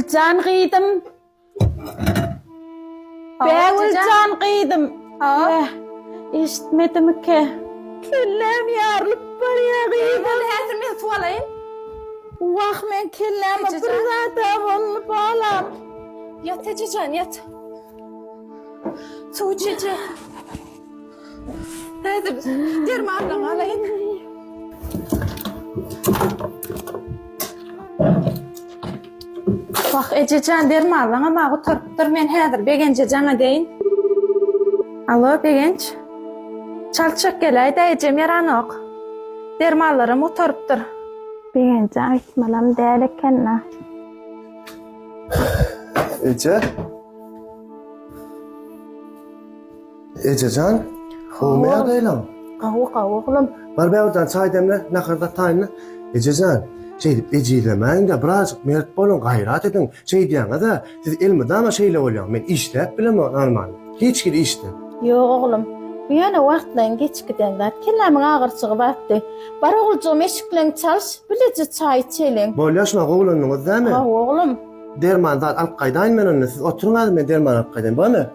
Begülcan kıydım. Begülcan kıydım. İşitmedim ki. Kellem yarılıp var ya kıydım. Häzir men suwalayyn. Vah men kellemi bir zata bolup alam. Yat Ececan yat. Suw içeje. Häzir dermandan alayn. Bak Ececan dermandan ama oturup men häzir Begencejana deýin. Alo Begenç. Çalçak gelaýda ejem yaranok. Dermanlarym oturupdyr. Begencan ismalam däl ekenna. Ece? Ececan? Olmaya dayılam. Qawu oğlum. Var be oradan çay demle, ne kadar tayını. Ececan, ecilemeyin de birazcık mert bolun, gayrat edin. Diyana da, siz ilmide ama şeyle oluyor. Men işlep bilem o normal. Hiç gidi işte. Yok oğlum. Bu yana wagtdan geç giden zat. Kellemin ağırçığı batdy. Bar oğulcuğum eşikleň çalış, bilece çay içelim. Bol yaşma oğlunuz değil mi? Qawu oğlum. Derman zat alıp kaydayn men onu. Siz oturun hadi men derman alıp kaydayn, bana.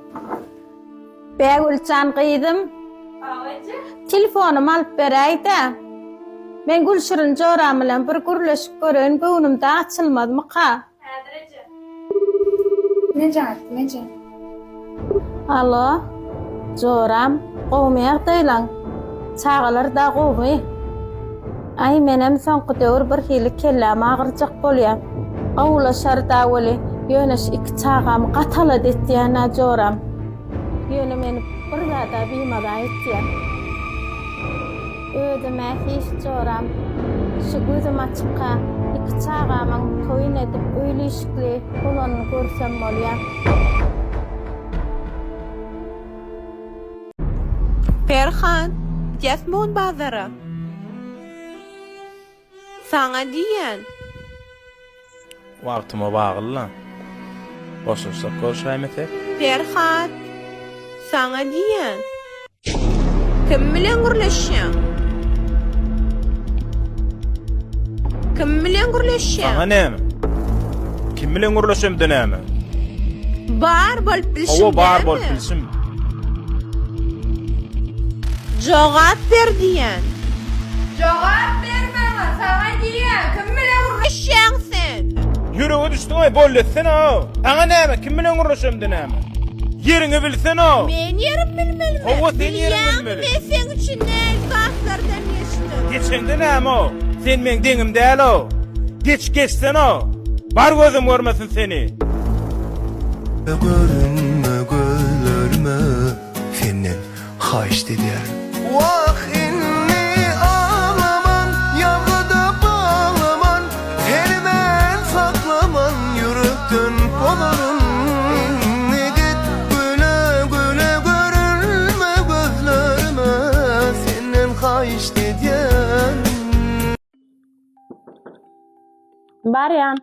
Begülcan kıydım. Telefonumu alıp beräýdi. Men Gülşirin Joram bilen bir gürleşip görün, göwnümde açylmady mı-ka? Neja. Alo. Joram, gowmaýak daýlan. Çagalar da gowmy. Ay menem soňky döwür bir hili kellem agyrjak bolýar. Gowlaşar da weli ýöneş iki çagamy gatala detdiýän Joram. Ýöne meni bir zada biýmada etdiýär. Ödeme hiç Joram. Şu gözüm açıkka iki çağamın toyun edip öyle işikli olanını görsem bolýar. Ferhan, Jasmine bazara. Sana diyen. Wagtyma bagly. Boşuşsak görüşäýmesek. Ferhan, sana diyen. Kim bilen gürleşýän? Kim bilen gürleşýän? Sana näme? Kim bilen gürleşem de näme? Bar bol bilşim. Owa bar bol bilşim. Jogap ber diyen. Jogap bermäňe, sana diýen. Kim bilen Gürleşýän sen. Ýüregi düşdiňe bolletsene o. Sana näme? Kim bilen gürleşem de näme? Ýeriňi bilsene o. Men yerim bilmelim. Owa sen ýerini bilmeli. Ben sen üçin näme gaplardan ýeşdim. Geçende näme o? Sen men deňim däl o. Geçsen o. Bar gözüm görmesin seni. Görünme gözlerime senden haýyş edýär. Wah inni ağlaman, yağda bağlaman, elmen saklaman, yürekten kolarım. Negit güle güle görünme gözlerime senden haýyş edýär. Baryan.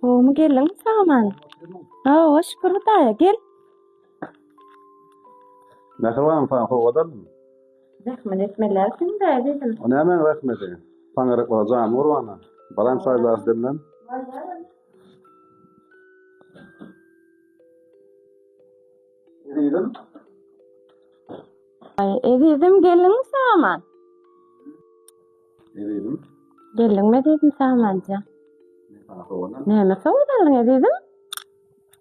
Oğlum gelin saman. Hoş kurda gel. Nähirwan fan howadan. Rahmet etmeler sen de dedim. Onu hemen rahmeti. Fangarak olacağım urwana. Balan saylas demden. Dedim. Ay ededim gelin saman. Dedim. Gelin mi dedim samanca. Fan howadan. Näme sowdalyň dedim.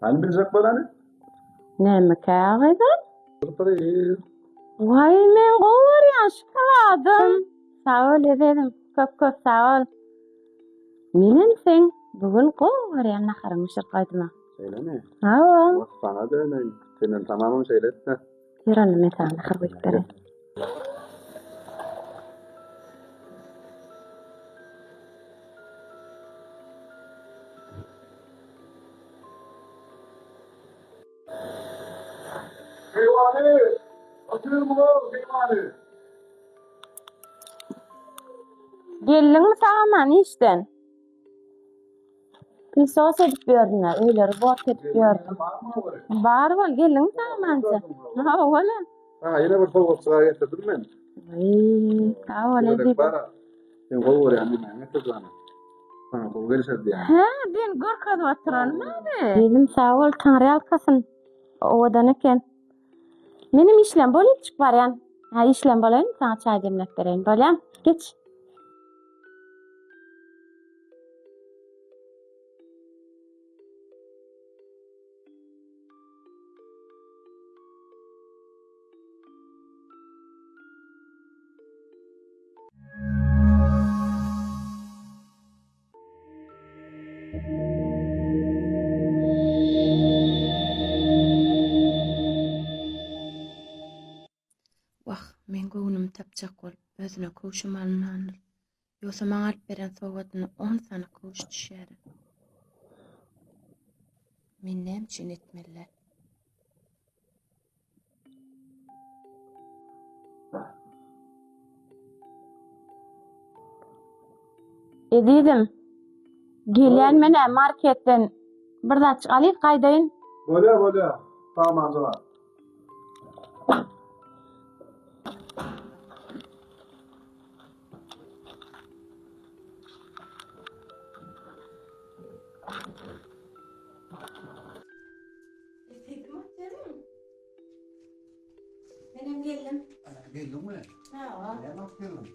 Hani bilecek balanı? Näme kağıdan? Sürpriz. Vay men gowar ýaşkaladım. Sağ ol dedim. Köp sağ ol. Menem sen bugün gowar ýanaryň şirkatyna. Söyleme. Hawa. Sana da ne? Senin tamamını söyletse. Ýören metan hırbyt bere. Peyvani! Açır mı o peyvani? Gelin mi saman işten? Bir sos edip gördüler, öyle robot edip gördüm. Var var, gelin mi samanca? Ha, öyle. Ha yine bir soğuk sıra getirdim ben. Ay, sağ ol Demek Edi. bara. Sen kol var yani ben ne tezana. Sana kol verirse yani. Ha, ben gorkada oturan abi. Dedim sağ ol, Tanrı alkasın. Odan eken. Benim işlem bolyup çık var yani. Ha, işlem bolayım, sana çay demlep bereyim. Bolyam, geç. Wah, men göwnüm tapjak bolup özüne kowşum alynandyr. Ýogsa maňa alyp beren sowatyny 10 sana kowuş düşýär. Men näme üçin etmeliler? Edidim. Gelýän mene marketden bir zat alyp gaýdaýyn. Bolya. Tamam canım. Benim geldim. Geldin mi? Ha, Ne yapıyorsun?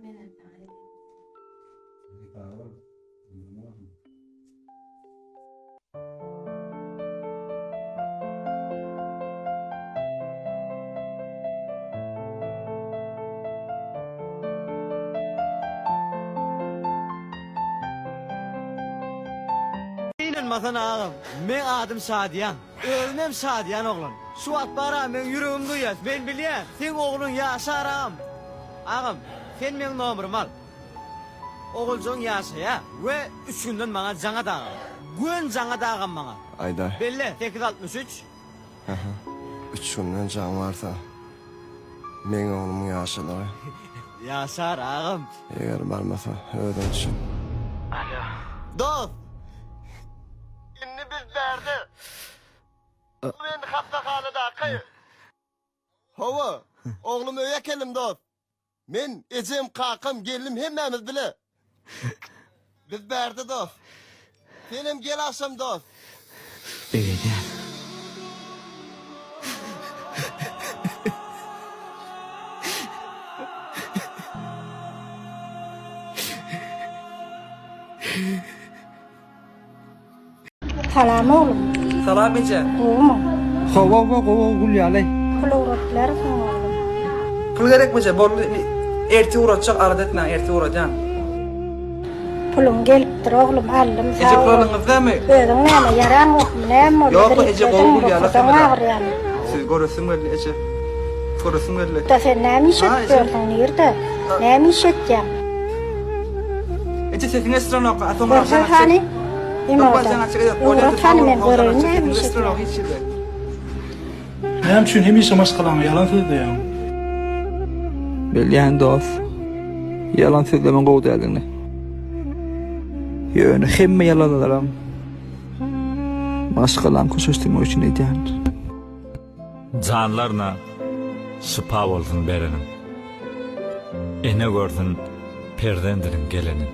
menen tarif. İnanmasan ağam, men adım Sadiyan. Ölmem Sadiyan oğlum. Şu atbara men yüreğim duyar. Ben bilýän, sen oğlun Yaşar ağam. Ağam, sen men nomerim al. Oğulcan Yaşar ve 3 günden bana jaňa dağım. Gün jaňa dağım bana. Ayda. Belli, 863. 3 günden can varsa. Men oğlumun yaşaları. Yaşar ağam. Eğer barmasa öden düşün. Dost. Şimdi biz derdi. Ben haftahanada akayı. Hova, oğlum öye kelim dost. Men ecem kakam gelim hemmemiz bile. Biz berdi dost. Senim gel akşam dost. Salam oğlum. Salam ece. Oğlum. Hova gulyalay. Kulurutlar oğlum. Pul gerekmece, bol erti uğratacak arada etme, erti uğracan. Pulum gelipdir oğlum aldım Ece sağ ol. pulunuz değil mi? Özün näme yaran yok mu näme olur? Yok, Ece, oğlum ya, lafı mı? yani. Siz görürsün belli Ece. Görürsün belli. Da sen näme iş Ha, Ece. etdiyorsun nerede? Näme iş etdiň? Ece sesin esran oku, atın Görsen hani? Dokbaşan açık edip, Uğrat hani men göreyim näme iş esran oku etdiň? hiç şirde. Hem için hem işe maskalan yalan söyledi ya. Bilýän dost, yalan sözlemen gowdy elini. Ýöne hemme yalanlaram. Maskalan köşeştirmek üçin edýän. Canlarına şifa olsun berenim. Ene görsün perdendirin gelenin.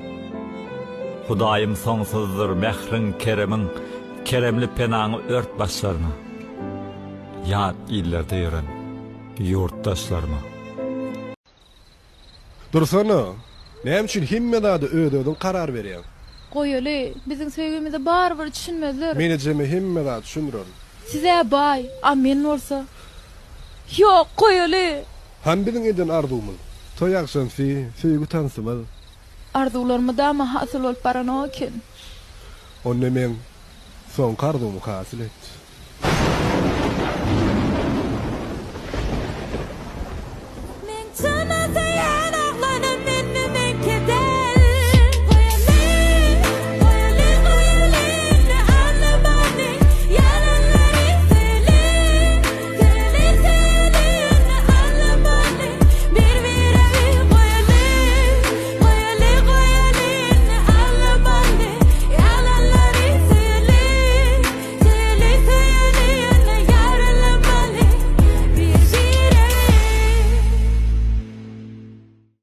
Hudaýym soňsuzdur mehrin keremin, keremli penaňy ört başlaryna. Ýat illerde ýören ýurtdaşlaryma. Dursana. Näme üçin hemmedade ödödün karar berýän? Goýaly, biziň söýgümizde barbyr düşünmezler. Men ejeme hemmedade düşünürüm. Size bay, a men bolsa. Ýok, goýaly. Hem biziň eden arzuwmyz. Toýakşan söýgü tansymal. Arzularmy da hasyl bolup baranoken. Onne men son kardumy hasyl etdi.